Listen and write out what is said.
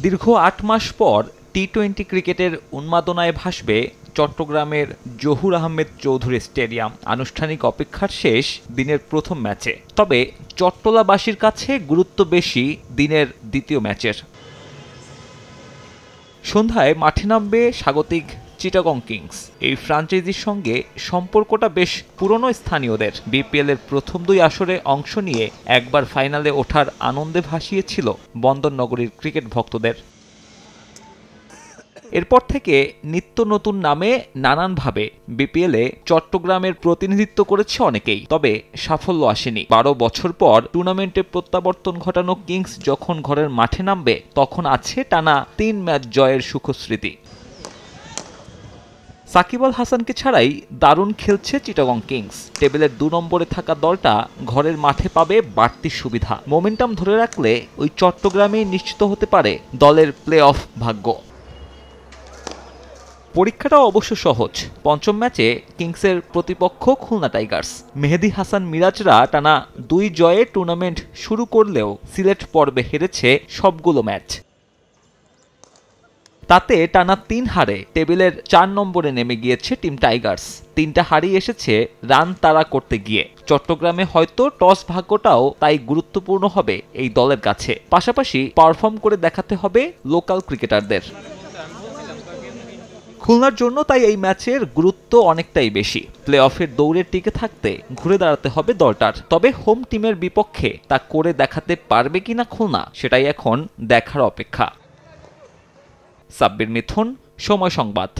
দীর্ঘ ৮ মাস পর টি-20 ক্রিকেটের উন্মাদনায় ভাসবে চট্টগ্রামের জহুর আহমেদ চৌধুরী স্টেডিয়াম। আনুষ্ঠানিক অপেক্ষার শেষ দিনের প্রথম ম্যাচে। তবে চট্টলাবাসীর কাছে গুরুত্ব বেশি দিনের দ্বিতীয় ম্যাচের। সন্ধ্যায় মাঠে নামবে স্বাগতিক চিটাগং কিংস। এই ফ্র্যাঞ্চাইজির সঙ্গে সম্পর্কটা বেশ পুরনো স্থানীয়দের। বিপিএল এর প্রথম 2 আসরে অংশ নিয়ে একবার ফাইনালে ওঠার আনন্দে ভাসিয়েছিল বন্দরনগরীর ক্রিকেট ভক্তদের। এরপর থেকে নিত্য নতুন নামে নানানভাবে বিপিএলে চট্টগ্রামের প্রতিনিধিত্ব করেছে অনেকেই, তবে সাফল্য আসেনি। 12 বছর পর টুর্নামেন্টে প্রত্যাবর্তন ঘটানো কিংস যখন ঘরের মাঠে নামবে, তখন আছে টানা 3 ম্যাচ জয়ের সুখস্মৃতি। সাকিব আল হাসানকে ছাড়াই দারুণ খেলছে চিটাগং কিংস। টেবিলের 2 নম্বরে থাকা দলটা ঘরের মাঠে পাবে বাড়তি সুবিধা। মোমেন্টাম ধরে রাখলে ওই চট্টগ্রামেই নিশ্চিত হতে পারে দলের প্লে অফ ভাগ্য। পরীক্ষাটাও অবশ্য সহজ। পঞ্চম ম্যাচে কিংসের প্রতিপক্ষ খুলনা টাইগার্স। মেহেদী হাসান মিরাজরা টানা 2 জয়ে টুর্নামেন্ট শুরু করলেও সিলেট পর্বে হেরেছে সবগুলো ম্যাচ। তাতে টানা 3 হারে টেবিলের 4 নম্বরে নেমে গিয়েছে টিম টাইগার্স। 3টা হারই এসেছে রান তাড়া করতে গিয়ে। চট্টগ্রামে হয়তো টস ভাগ্যটাও তাই গুরুত্বপূর্ণ হবে এই দলের কাছে। পাশাপাশি পারফর্ম করে দেখাতে হবে লোকাল ক্রিকেটারদের। খুলনার জন্য তাই এই ম্যাচের গুরুত্ব অনেকটাই বেশি। প্লে অফের দৌড়ে টিকে থাকতে ঘুরে দাঁড়াতে হবে দলটার। তবে হোম টিমের বিপক্ষে তা করে দেখাতে পারবে কিনা খুলনা, সেটাই এখন দেখার অপেক্ষা। সাব্বির মিথুন, সময় সংবাদ।